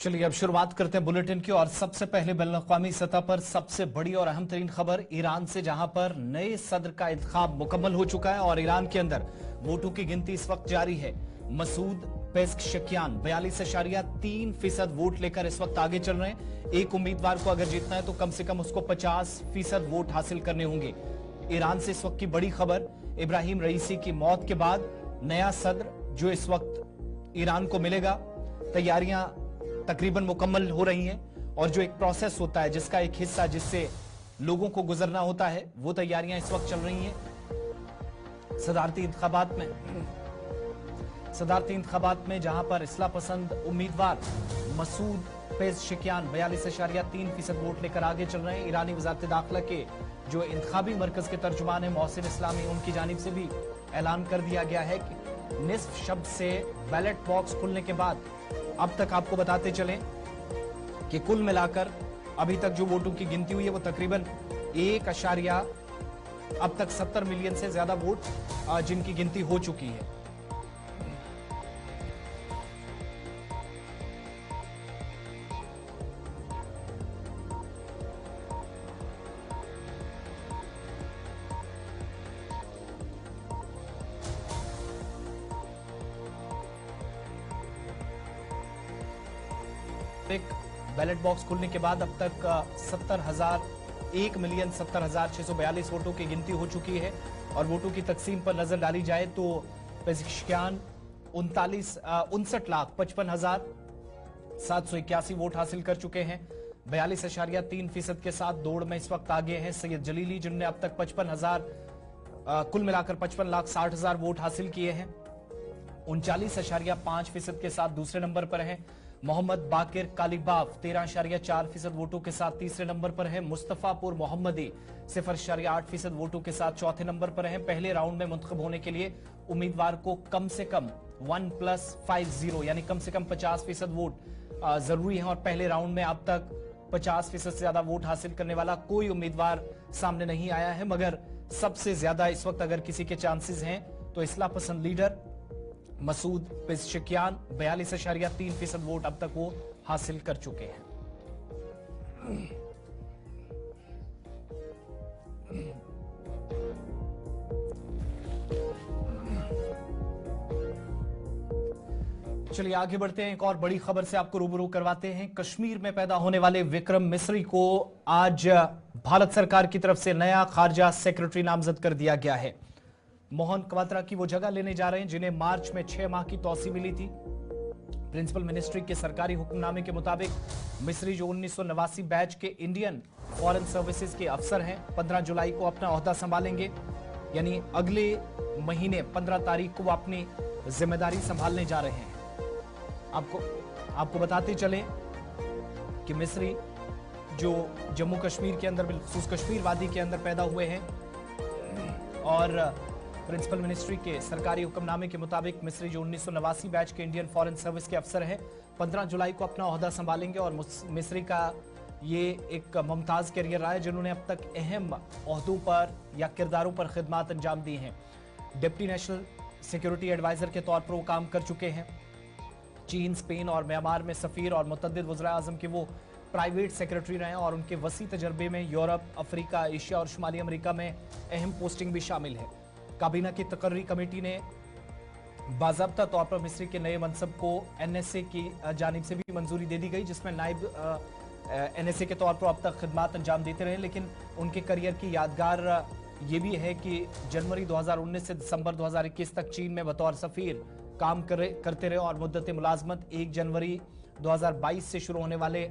चलिए अब शुरुआत करते हैं बुलेटिन की। और सबसे पहले बैनुल-अक़वामी सतह पर सबसे बड़ी और अहम तरीन खबर ईरान से, जहां पर नए सदर का इंतखाब मुकम्मल हो चुका है और ईरान के अंदर वोटों की गिनती इस वक्त जारी है। मसूद पेज़ेश्कियान 42.3% वोट लेकर इस वक्त आगे चल रहे हैं। एक उम्मीदवार को अगर जीतना है तो कम से कम उसको 50% वोट हासिल करने होंगे। ईरान से इस वक्त की बड़ी खबर, इब्राहिम रईसी की मौत के बाद नया सदर जो इस वक्त ईरान को मिलेगा, तैयारियां तकरीबन मुकम्मल हो रही हैं और जो एक प्रोसेस होता है जिसका एक हिस्सा जिससे लोगों को गुजरना होता है, वो तैयारियां इस वक्त चल रही हैं। सदारती इंतखाबात में जहां पर इस्लाह पसंद उम्मीदवार मसूद पेज़ेश्कियान 42.3% वोट लेकर आगे चल रहे हैं। ईरानी वज़ारत दाखिला के जो इंतखाबी मरकज के तर्जुमान है मोहसिन इस्लामी, उनकी जानिब से भी ऐलान कर दिया गया है कि निस्फ शब से बैलेट बॉक्स खुलने के बाद अब तक आपको बताते चलें कि कुल मिलाकर अभी तक जो वोटों की गिनती हुई है वो तकरीबन 1 अब तक 70 मिलियन से ज्यादा वोट जिनकी गिनती हो चुकी है। बैलेट बॉक्स खुलने के बाद अब तक 1,70,642 वोटों की गिनती हो चुकी है। और वोटों की तकसीम पर नजर डाली जाए तो पेज़ेश्कियान 59,55,781 वोट हासिल कर चुके हैं। 42.3% के साथ दौड़ में इस वक्त आगे हैं सैयद जलीली, जिनने अब तक 55,000 कुल मिलाकर 55,60,000 वोट हासिल किए हैं। 39.5% के साथ दूसरे नंबर पर हैं। मोहम्मद बाकिर कालिबाफ 13.4% वोटों के साथ तीसरे नंबर पर है। मुस्तफापुर मोहम्मदी 0.8% वोटों के साथ चौथे नंबर पर है। पहले राउंड में मुंतखब होने के लिए उम्मीदवार को कम से कम 1+50 यानी कम से कम 50% वोट जरूरी है। और पहले राउंड में अब तक 50% से ज्यादा वोट हासिल करने वाला कोई उम्मीदवार सामने नहीं आया है। मगर सबसे ज्यादा इस वक्त अगर किसी के चांसेस हैं तो इस्लाह पसंद लीडर मसूद पेज़ेश्कियान 42.3% वोट अब तक वो हासिल कर चुके हैं। चलिए आगे बढ़ते हैं, एक और बड़ी खबर से आपको रूबरू करवाते हैं। कश्मीर में पैदा होने वाले विक्रम मिस्री को आज भारत सरकार की तरफ से नया खारजा सेक्रेटरी नामजद कर दिया गया है। मोहन क्वात्रा की वो जगह लेने जा रहे हैं जिन्हें मार्च में 6 माह की तौसी मिली थी। प्रिंसिपल मिनिस्ट्री के सरकारी हुक्मनामे के मुताबिक मिस्री जो 1989 बैच के इंडियन फॉरेन सर्विसेज के अफसर हैं, 15 जुलाई को अपना ओहदा संभालेंगे, यानी अगले महीने 15 तारीख को वो अपनी जिम्मेदारी संभालने जा रहे हैं। आपको बताते चलें कि मिस्री जो जम्मू कश्मीर के अंदर, बिलखुसूस कश्मीर वादी के अंदर पैदा हुए हैं और प्रिंसिपल मिनिस्ट्री के सरकारी हुक्मनामे के मुताबिक मिस्री जो 1989 बैच के इंडियन फॉरेन सर्विस के अफसर हैं 15 जुलाई को अपना ओहदा संभालेंगे। और मिस्री का ये एक मुमताज कैरियर रहा है जिन्होंने अब तक अहम ओहदों पर या किरदारों पर खिदमात अंजाम दी हैं। डिप्टी नेशनल सिक्योरिटी एडवाइजर के तौर पर वो काम कर चुके हैं। चीन, स्पेन और म्यांमार में सफीर और मुतअद्दिद वज़ीर आज़म के वो प्राइवेट सेक्रेटरी रहे हैं और उनके वसी तजर्बे में यूरोप, अफ्रीका, एशिया और शुमाली अमेरिका में अहम पोस्टिंग भी शामिल है। काबीना की तकर्री कमेटी ने बाज़ाब्ता तौर पर मिस्री के नए मनसब को NSA की जानिब से भी मंजूरी दे दी गई, जिसमें नायब NSA के तौर पर अब तक खिदमात अंजाम देते रहे। लेकिन उनके करियर की यादगार ये भी है कि जनवरी 2019 से दिसंबर 2021 तक चीन में बतौर सफीर काम करते रहे और मुद्दत मुलाजमत 1 जनवरी 2022 से शुरू होने वाले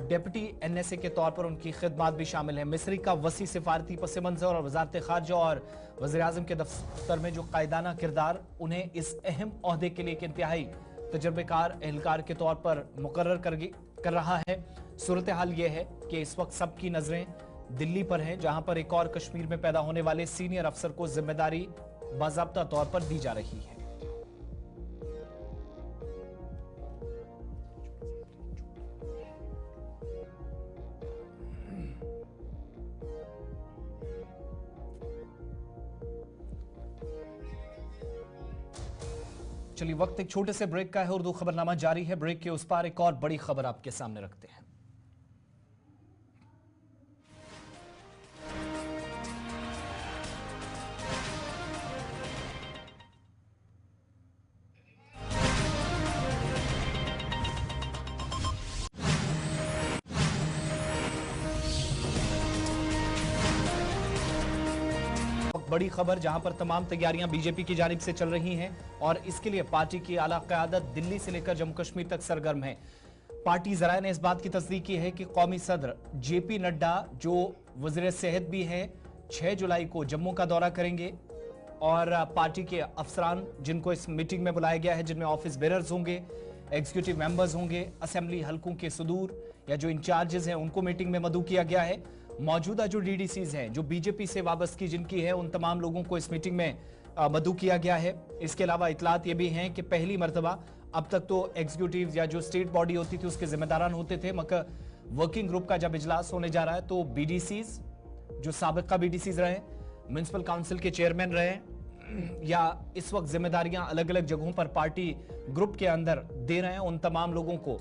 डिप्टी NSA के तौर पर उनकी खिदमात भी शामिल है। मिस्री का वसी सिफारती पस मंजर और वजारत खारजा और वज़ीर आज़म के दफ्तर में जो कायदाना किरदार उन्हें इस अहम ओहदे के लिए एक इंतहाई तजर्बेकार एहलकार के तौर पर मुकर्रर कर रहा है। सूरत हाल यह है कि इस वक्त सबकी नजरें दिल्ली पर हैं, जहां पर एक और कश्मीर में पैदा होने वाले सीनियर अफसर को जिम्मेदारी बाज़ाब्ता तौर पर दी जा रही है। चलिए, वक्त एक छोटे से ब्रेक का है। उर्दू खबरनामा जारी है। ब्रेक के उस पार एक और बड़ी खबर आपके सामने रखते हैं। बड़ी खबर, जहां पर तमाम तैयारियां बीजेपी की जानिब से चल रही हैं और इसके लिए पार्टी की आला क़यादत दिल्ली से लेकर जम्मू कश्मीर तक सरगर्म है। पार्टी ज़राए ने इस बात की तस्दीक की है कि कौमी सदर जेपी नड्डा, जो वज़ीर सेहत भी हैं, 6 जुलाई को जम्मू का दौरा करेंगे और पार्टी के अफसरान जिनको इस मीटिंग में बुलाया गया है, जिनमें ऑफिस बेरर्स होंगे, एग्जीक्यूटिव मेंबर्स होंगे, असेंबली हलकों के सदूर या जो इंचार्जेस हैं, उनको मीटिंग में मदऊ किया गया है। मौजूदा जो डीडीसीज हैं, जो बीजेपी से वाबस्तगी जिनकी है, उन तमाम लोगों को इस मीटिंग में मदऊ किया गया है। इसके अलावा इतलात ये भी हैं कि पहली मरतबा, अब तक तो एग्जीक्यूटिव या जो स्टेट बॉडी होती थी उसके जिम्मेदारान होते थे, मगर वर्किंग ग्रुप का जब इजलास होने जा रहा है तो बीडीसीज, जो साबिका बीडीसीज रहे, म्युनिसिपल काउंसिल के चेयरमैन रहे या इस वक्त जिम्मेदारियां अलग अलग जगहों पर पार्टी ग्रुप के अंदर दे रहे हैं, उन तमाम लोगों को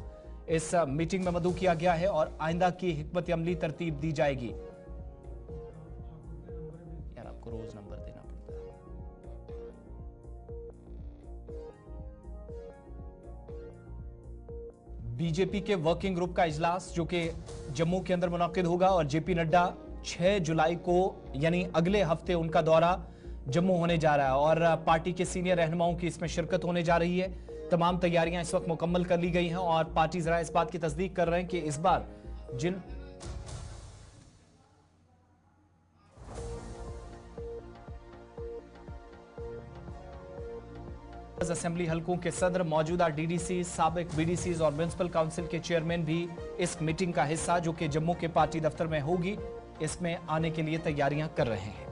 इस मीटिंग में मदऊ किया गया है और आइंदा की हिकमत अमली तरतीब दी जाएगी। यार, आपको रोज नंबर देना पड़ता है। बीजेपी के वर्किंग ग्रुप का इजलास जो कि जम्मू के अंदर मुनक्किद होगा और जेपी नड्डा 6 जुलाई को यानी अगले हफ्ते उनका दौरा जम्मू होने जा रहा है और पार्टी के सीनियर रहनुमाओं की इसमें शिरकत होने जा रही है। तमाम तैयारियां इस वक्त मुकम्मल कर ली गई हैं और पार्टी जरा इस बात की तस्दीक कर रहे हैं कि इस बार जिन असेंबली हलकों के सदर, मौजूदा डीडीसी, साबिक बीडीसीज और म्युनिसिपल काउंसिल के चेयरमैन भी इस मीटिंग का हिस्सा, जो कि जम्मू के पार्टी दफ्तर में होगी, इसमें आने के लिए तैयारियां कर रहे हैं।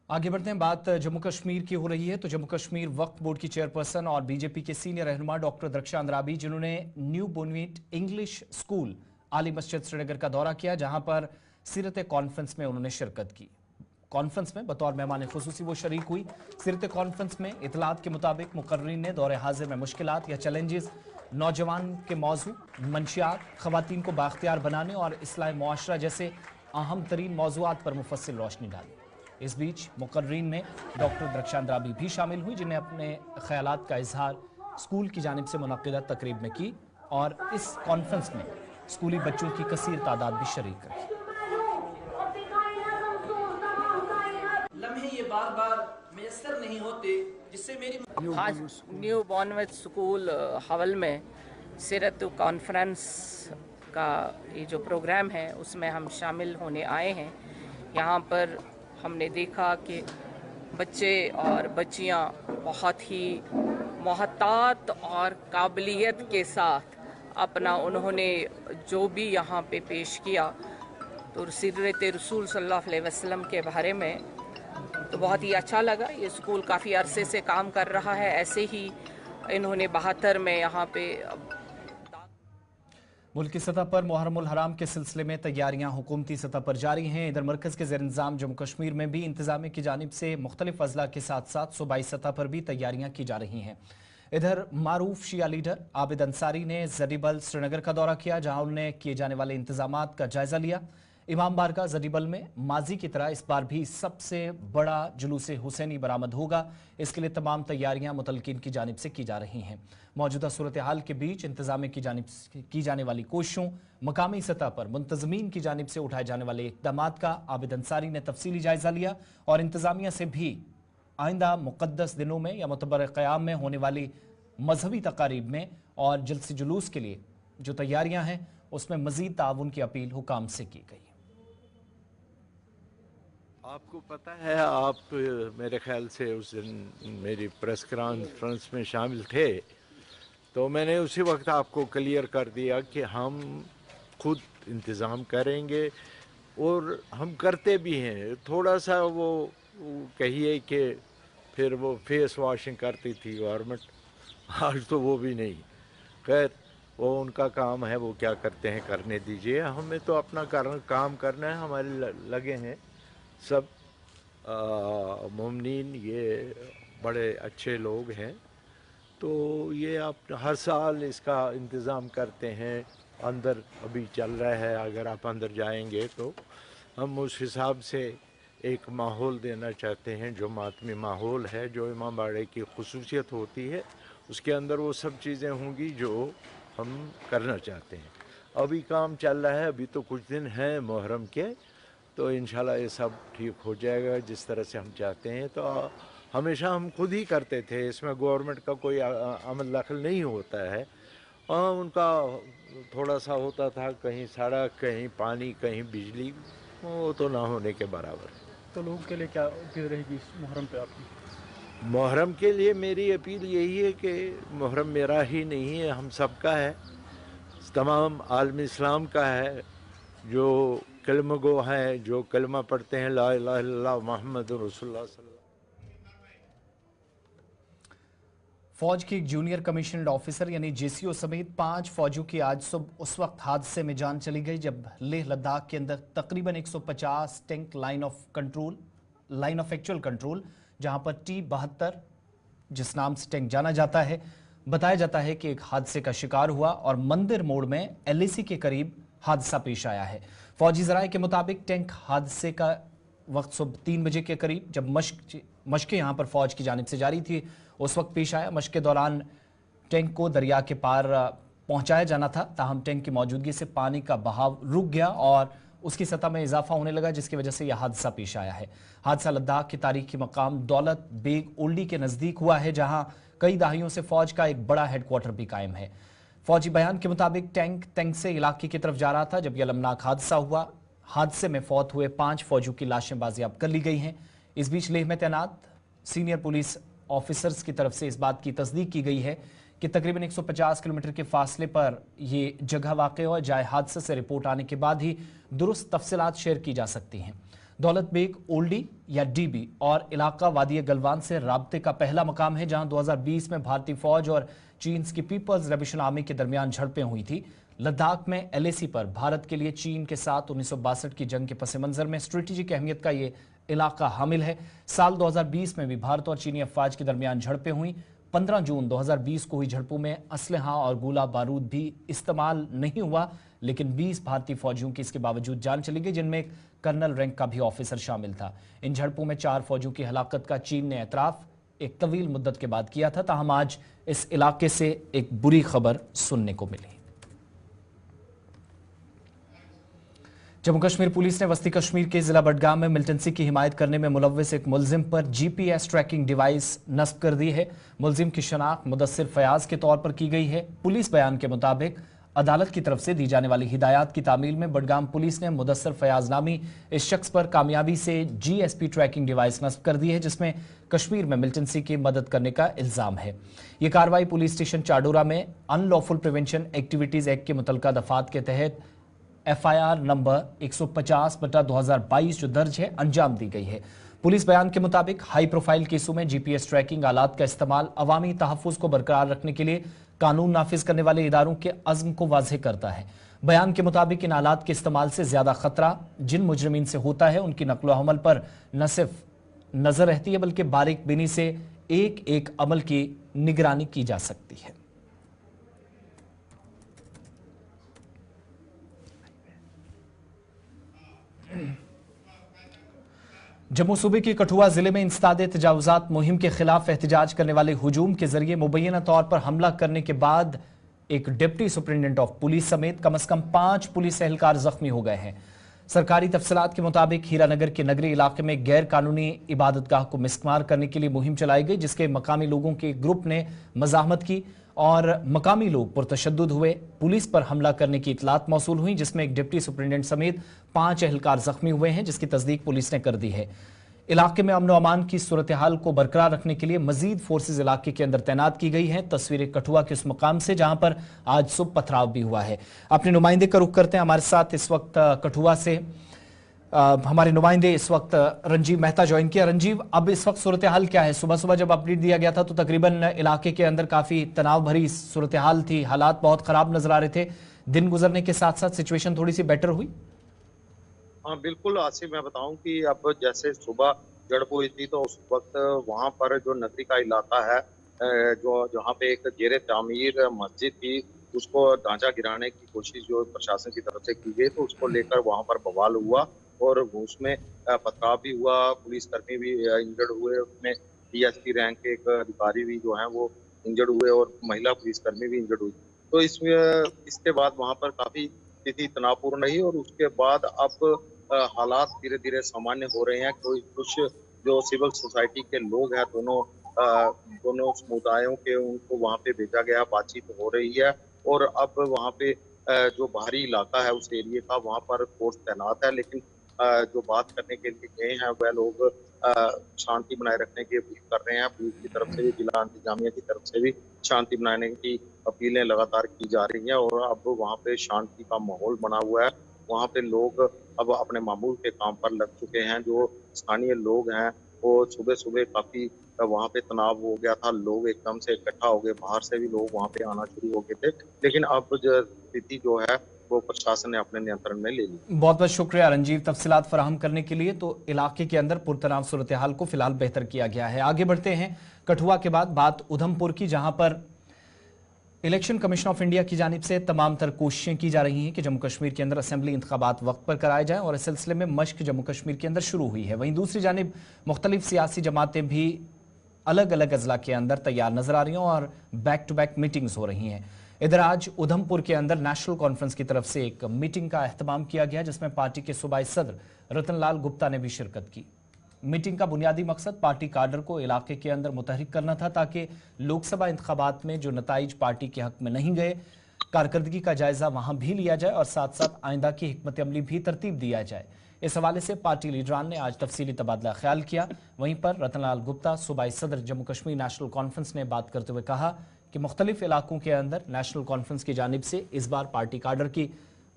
आगे बढ़ते हैं। बात जम्मू कश्मीर की हो रही है तो जम्मू कश्मीर वक्फ बोर्ड की चेयरपर्सन और बीजेपी के सीनियर रहनुमा डॉक्टर दरख्शां अंद्राबी, जिन्होंने न्यू बोनवीट इंग्लिश स्कूल आली मस्जिद श्रीनगर का दौरा किया, जहां पर सीरत कॉन्फ्रेंस में उन्होंने शिरकत की। कॉन्फ्रेंस में बतौर मेहमान खुसूसी वो शरीक हुई। सीरत कॉन्फ्रेंस में इतलात के मुताबिक मुकर्रीन ने दौरे हाजिर में मुश्किलात या चैलेंजेस, नौजवान के मौजू, मंशियात, खवातीन को बाख्तियार बनाने और इस्लाह मुआशरा जैसे अहम तरीन मौजूआत पर मुफस्सिल रोशनी डाली। इस बीच मुकर्रीन में डॉक्टर दरख्शां अंद्राबी भी शामिल हुई, जिन्हें अपने ख्यालात का इजहार स्कूल की जानिब से मुनक्किदा तकरीब में की और इस कॉन्फ्रेंस में स्कूली बच्चों की कसीर तादाद भी शरीक रही। लम्हे ये बार बार मैसर नहीं होते, जिससे मेरी खास न्यू बॉर्नविच स्कूल हवल में सीरत कॉन्फ्रेंस का ये जो प्रोग्राम है उसमें हम शामिल होने आए हैं। यहाँ पर हमने देखा कि बच्चे और बच्चियाँ बहुत ही मोहतात और काबिलियत के साथ अपना उन्होंने जो भी यहाँ पे पेश किया तो सीरत रसूल सल्लल्लाहु अलैहि वसल्लम के बारे में तो बहुत ही अच्छा लगा। ये स्कूल काफ़ी अरसे से काम कर रहा है। ऐसे ही इन्होंने 72 में यहाँ पे मुल्क की सतह पर मुहर्रमुल हराम के सिलसिले में तैयारियां हुकूमती सतह पर जारी हैं। इधर मरकज़ के ज़ेर इंतज़ाम जम्मू कश्मीर में भी इंतजामिया की जानिब से मुख्तलिफ अजला के साथ साथ सूबाई सतह पर भी तैयारियां की जा रही हैं। इधर मारूफ शिया लीडर आबिद अंसारी ने जरीबल श्रीनगर का दौरा किया, जहां उन्होंने किए जाने वाले इंतजामात का जायजा लिया। इमाम बारगाह जरीबल में माजी की तरह इस बार भी सबसे बड़ा जुलूस हुसैनी बरामद होगा। इसके लिए तमाम तैयारियां मुतलकिन की जानिब से की जा रही हैं। मौजूदा सूरत हाल के बीच इंतजामिया की जानिब की जाने वाली कोशिशों, मकामी सतह पर मुंतजमीन की जानिब से उठाए जाने वाले इक़दामात का आबिद अंसारी ने तफसीली जायजा लिया और इंतजामिया से भी आइंदा मुक़द्दस दिनों में या मुतबर क़याम में होने वाली मजहबी तकारीब में और जलसे जुलूस के लिए जो तैयारियां हैं उसमें मजीद ताउन की अपील हुकाम से की गई। आपको पता है, आप मेरे ख्याल से उस दिन मेरी प्रेस कॉन्फ्रेंस में शामिल थे, तो मैंने उसी वक्त आपको क्लियर कर दिया कि हम खुद इंतज़ाम करेंगे और हम करते भी हैं। थोड़ा सा वो कहिए कि फिर वो फेस वॉशिंग करती थी गवर्नमेंट, आज तो वो भी नहीं। खैर वो उनका काम है, वो क्या करते हैं करने दीजिए, हमें तो अपना काम करना है। हमारे लगे हैं सब मोमिनीन, ये बड़े अच्छे लोग हैं। तो ये आप हर साल इसका इंतज़ाम करते हैं। अंदर अभी चल रहा है, अगर आप अंदर जाएंगे तो हम उस हिसाब से एक माहौल देना चाहते हैं, जो मातमी माहौल है, जो इमाम बाड़े की खुसूसियत होती है, उसके अंदर वो सब चीज़ें होंगी जो हम करना चाहते हैं। अभी काम चल रहा है, अभी तो कुछ दिन हैं मुहर्रम के, तो इंशाल्लाह ये सब ठीक हो जाएगा जिस तरह से हम चाहते हैं। तो हमेशा हम खुद ही करते थे, इसमें गवर्नमेंट का कोई अमल दखल नहीं होता है। उनका थोड़ा सा होता था, कहीं सड़क, कहीं पानी, कहीं बिजली, वो तो ना होने के बराबर है। तो लोगों के लिए क्या अपील रहेगी इस मुहर्रम पे आपकी? मुहर्रम के लिए मेरी अपील यही है कि मुहर्रम मेरा ही नहीं है, हम सबका है, तमाम आलम इस्लाम का है। जो कलमा गो हैं, जो कलमा पढ़ते हैं ला इलाहा इल्लल्लाह मुहम्मदुर रसूलुल्लाह सल्लल्लाहु। फौज के एक जूनियर कमीशनड ऑफिसर यानी जेसीओ समेत 5 फौजियों की आज सुबह उस वक्त हादसे में जान चली गई जब लेह लद्दाख के अंदर तकरीबन 150 tank line of actual control, जहां पर T-72 जिस नाम से टैंक जाना जाता है, बताया जाता है कि एक हादसे का शिकार हुआ और मंदिर मोड़ में LAC के करीब हादसा पेश आया है। फौजी जराये के मुताबिक टैंक हादसे का वक्त सुबह 3 बजे के करीब, जब मशकें यहां पर फौज की जानिब से जारी थी, उस वक्त पेश आया। मशक के दौरान टैंक को दरिया के पार पहुंचाया जाना था, ताहम टैंक की मौजूदगी से पानी का बहाव रुक गया और उसकी सतह में इजाफा होने लगा, जिसकी वजह से यह हादसा पेश आया है। हादसा लद्दाख के तारीखी मकाम दौलत बेग ओल्डी के नजदीक हुआ है, जहां कई दहाइयों से फौज का एक बड़ा हेडक्वार्टर भी कायम है। फौजी बयान के मुताबिक टैंक तंग से इलाके की तरफ जा रहा था जब यह अलमनाक हादसा हुआ। हादसे में फौत हुए 5 फौजियों की लाशें बाजियाब कर ली गई हैं। इस बीच लेह में तैनात सीनियर पुलिस ऑफिसर्स की तरफ से इस बात की तस्दीक की गई है कि तकरीबन 150 किलोमीटर के फासले पर ये जगह वाक़ हो जाए हादसे से रिपोर्ट आने के बाद ही दुरुस्त तफसीलात शेयर की जा सकती हैं। दौलत बेग ओल्डी या DB और इलाका वादी गलवान से राब्ते का पहला मकाम है, जहां 2020 में भारतीय फौज और चीन की पीपल्स रेवोल्यूशन आर्मी के दरमियान झड़पें हुई थी। लद्दाख में LAC पर भारत के लिए चीन के साथ 1962 की जंग के पस मंजर में स्ट्रेटेजिक अहमियत का ये इलाका हामिल है। साल 2020 में भी भारत और चीनी अफवाज के दरमियान झड़पें हुई। 15 जून 2020 को हुई झड़पों में असलहा और गोला बारूद भी इस्तेमाल नहीं हुआ, लेकिन 20 भारतीय फौजियों की इसके बावजूद जान चली गई, जिनमें एक कर्नल रैंक का भी ऑफिसर शामिल था। इन झड़पों में 4 फौजियों की हलाकत का चीन ने एतराफ एक तवील मुद्दत के बाद किया था। ताहम आज इस इलाके से एक बुरी खबर सुनने को मिली। जम्मू कश्मीर पुलिस ने वस्ती कश्मीर के जिला बडगाम में मिलिटेंसी की हिमायत करने में मुलव्वस एक मुलजिम पर GPS ट्रैकिंग डिवाइस नस्ब कर दी है। मुलजिम की शनाख्त मुदस्सिर फयाज के तौर पर की गई है। पुलिस बयान के मुताबिक अदालत की तरफ से दी जाने वाली हिदायत की तामील में बडगाम पुलिस ने मुदस्सिर फयाज नामी इस शख्स पर कामयाबी से GSP ट्रैकिंग डिवाइस नस्ब कर दी है, जिसमें कश्मीर में मिलिटेंसी की मदद करने का इल्जाम है। ये कार्रवाई पुलिस स्टेशन चाडोरा में अनलॉफुल प्रिवेंशन एक्टिविटीज एक्ट के मुतलका दफात के तहत FIR नंबर 150/2022 जो दर्ज है अंजाम दी गई है। पुलिस बयान के मुताबिक हाई प्रोफाइल केसों में GPS ट्रैकिंग आलात का इस्तेमाल अवामी तहफ़्फ़ुज़ को बरकरार रखने के लिए कानून नाफिज करने वाले इदारों के अज़्म को वाज़ेह करता है। बयान के मुताबिक इन आलात के इस्तेमाल से ज्यादा खतरा जिन मुजरिमीन से होता है, उनकी नकलो हमल पर न सिर्फ नजर रहती है बल्कि बारीक बीनी से एक एक अमल की निगरानी की जा सकती है। जम्मू सूबे के कठुआ जिले में इंसदादे तजावुजात मुहिम के खिलाफ एहतजाज करने वाले हुजूम के जरिए मुबैना तौर पर हमला करने के बाद एक डिप्टी सुपरिटेंडेंट ऑफ पुलिस समेत कम से कम 5 पुलिस एहलकार जख्मी हो गए हैं। सरकारी तफसीलात के मुताबिक हीरानगर के नगरी इलाके में गैर कानूनी इबादतगाह को मिस्मार करने के लिए मुहिम चलाई गई, जिसके मकामी लोगों के ग्रुप ने मजाहमत की और मकामी लोग पुरतशद्दुद हुए। पुलिस पर हमला करने की इतलात मौसूल हुई, जिसमें एक डिप्टी सुपरिटेंडेंट समेत 5 एहलकार जख्मी हुए हैं, जिसकी तस्दीक पुलिस ने कर दी है। इलाके में अमन व अमान की सूरत हाल को बरकरार रखने के लिए मजीद फोर्सेज इलाके के अंदर तैनात की गई हैं। तस्वीरें कठुआ के उस मकाम से जहां पर आज सुबह पथराव भी हुआ है। अपने नुमाइंदे का रुख करते हैं, हमारे साथ इस वक्त कठुआ से हमारे नुमाइंदे इस वक्त रंजीव मेहता ज्वाइन किया। रंजीव, अब इस वक्त सूरत हाल क्या है? सुबह सुबह जब अपडेट दिया गया था तो तकरीबन इलाके के अंदर काफी तनाव भरी सूरत हाल थी, हालात बहुत खराब नजर आ रहे थे। दिन गुजरने के साथ साथ सिचुएशन थोड़ी सी बेटर हुई? हाँ बिल्कुल आसिफ, मैं बताऊं कि अब जैसे सुबह झड़प हुई थी तो उस वक्त वहां पर जो नगरी का इलाका है, जो जहाँ पे एक जेरे तामीर मस्जिद थी, उसको ढांचा गिराने की कोशिश जो प्रशासन की तरफ से की गई, तो उसको लेकर वहां पर बवाल हुआ और उसमें पथराव भी हुआ, पुलिसकर्मी भी इंजर्ड हुए, उसमें डीएसपी रैंक के एक अधिकारी भी जो है वो इंजर्ड हुए और महिला पुलिसकर्मी भी इंजर्ड हुई। तो इसके बाद वहां पर काफी स्थिति तनावपूर्ण रही और उसके बाद अब हालात धीरे धीरे सामान्य हो रहे हैं। कोई कुछ जो सिविल सोसाइटी के लोग हैं, दोनों समुदायों के, उनको वहां पे भेजा गया, बातचीत हो रही है और अब वहां पे जो बाहरी इलाका है उस एरिया का, वहां पर फोर्स तैनात है, लेकिन जो बात करने के लिए गए हैं वह लोग शांति बनाए रखने की अपील कर रहे हैं। पुलिस की तरफ से भी, जिला इंतजामिया की तरफ से भी शांति बनाने की अपीलें लगातार की जा रही हैं और अब वहाँ पे शांति का माहौल बना हुआ है। वहाँ पे लोग अब अपने मामूल के काम पर लग चुके हैं। जो स्थानीय लोग हैं वो सुबह सुबह काफी वहाँ पे तनाव हो गया था, लोग एकदम से इकट्ठा हो गए, बाहर से भी लोग वहाँ पे आना शुरू हो गए थे, लेकिन अब जो स्थिति जो है वो प्रशासन ने अपने नियंत्रण में ले ली। बहुत बहुत शुक्रिया रंजीव तफसीलात फराहम करने के लिए। तो इलाके के अंदर पुरतनाव सूरत हाल को फिलहाल बेहतर किया गया है। आगे बढ़ते हैं कठुआ के बाद बात उधमपुर की, जहां पर इलेक्शन कमीशन ऑफ इंडिया की जानिब से तमाम तर कोशिशें की जा रही हैं कि जम्मू कश्मीर के अंदर असेंबली इंतखाबात वक्त पर कराए जाएं और इस सिलसिले में मश्क जम्मू कश्मीर के अंदर शुरू हुई है। वहीं दूसरी जानिब मुख्तलिफ सियासी जमातें भी अलग अलग अजला के अंदर तैयार नजर आ रही हैं और बैक टू बैक मीटिंग्स हो रही हैं। इधर आज उधमपुर के अंदर नेशनल कॉन्फ्रेंस की तरफ से एक मीटिंग का एहतमाम किया गया, जिसमें पार्टी के सूबाई सदर रतनलाल गुप्ता ने भी शिरकत की। मीटिंग का बुनियादी मकसद पार्टी काडर को इलाके के अंदर मुतहरिक करना था, ताकि लोकसभा इंतखाबात में जो नताइज पार्टी के हक में नहीं गए, कारकर्दगी का जायजा वहां भी लिया जाए और साथ साथ आइंदा की हिकमत अमली भी तरतीब दिया जाए। इस हवाले से पार्टी लीडरान ने आज तफसीली तबादला ख्याल किया। वहीं पर रतनलाल गुप्ता सूबाई सदर जम्मू कश्मीर नेशनल कॉन्फ्रेंस ने बात करते हुए कहा कि मुख्तलिफ इलाकों के अंदर नेशनल कॉन्फ्रेंस की जानिब से इस बार पार्टी काडर की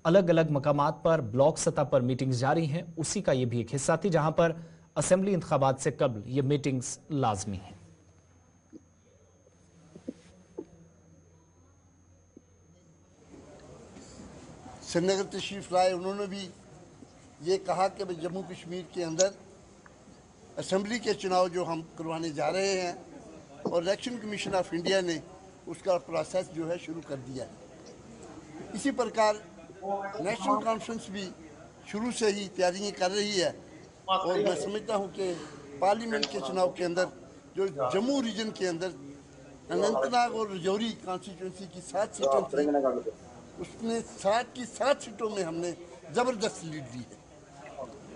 अलग अलग मकामात पर ब्लॉक सतह पर मीटिंग्स जारी हैं। उसी का ये भी एक हिस्सा थी, जहां पर असेंबली इंतखाबात से कबल ये मीटिंग्स लाजमी हैं। श्रीनगर तशरीफ लाए, उन्होंने भी ये कहा कि जम्मू कश्मीर के अंदर असेंबली के चुनाव जो हम करवाने जा रहे हैं और इलेक्शन कमीशन ऑफ इंडिया ने उसका प्रोसेस जो है शुरू कर दिया है। इसी प्रकार नेशनल कॉन्फ्रेंस भी शुरू से ही तैयारियां कर रही है और मैं समझता हूं कि पार्लियामेंट के चुनाव के अंदर जो जम्मू रीजन के अंदर अनंतनाग और रजौरी कॉन्स्टिट्यूंसी की 7 सीटें थी, उसमें 7 की 7 सीटों में हमने ज़बरदस्त लीड ली है।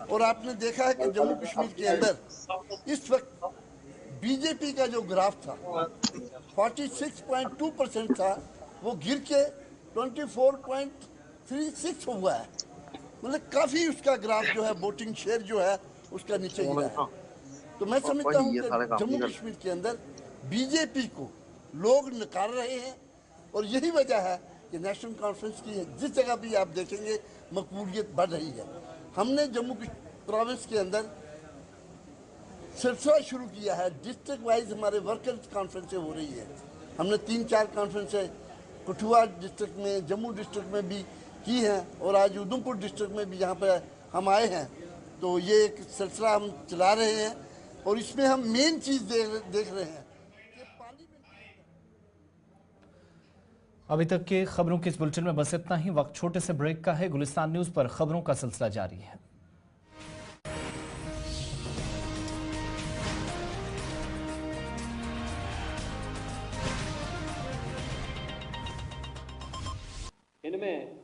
और आपने देखा है कि जम्मू कश्मीर के अंदर इस वक्त बीजेपी का जो ग्राफ था 46.2% था, वो गिर के 24.36 हुआ है। मतलब काफ़ी उसका ग्राफ जो है, वोटिंग शेयर जो है उसका नीचे गिरा है। तो मैं समझता हूँ कि जम्मू कश्मीर के अंदर बीजेपी को लोग नकार रहे हैं और यही वजह है कि नेशनल कॉन्फ्रेंस की जिस जगह भी आप देखेंगे मकबूलियत बढ़ रही है। हमने जम्मू प्रोविंस के अंदर सिलसिला शुरू किया है, डिस्ट्रिक्ट वाइज हमारे वर्कर्स कॉन्फ्रेंसें हो रही है। हमने 3-4 कॉन्फ्रेंसें कठुआ डिस्ट्रिक्ट में, जम्मू डिस्ट्रिक्ट में भी की हैं और आज उधमपुर डिस्ट्रिक्ट में भी यहाँ पर हम आए हैं। तो ये एक सिलसिला हम चला रहे हैं और इसमें हम मेन चीज़ देख रहे हैं। अभी तक के खबरों के इस बुलेटिन में बस इतना ही। वक्त छोटे से ब्रेक का है। गुलिस्तान न्यूज पर खबरों का सिलसिला जारी है। इनमें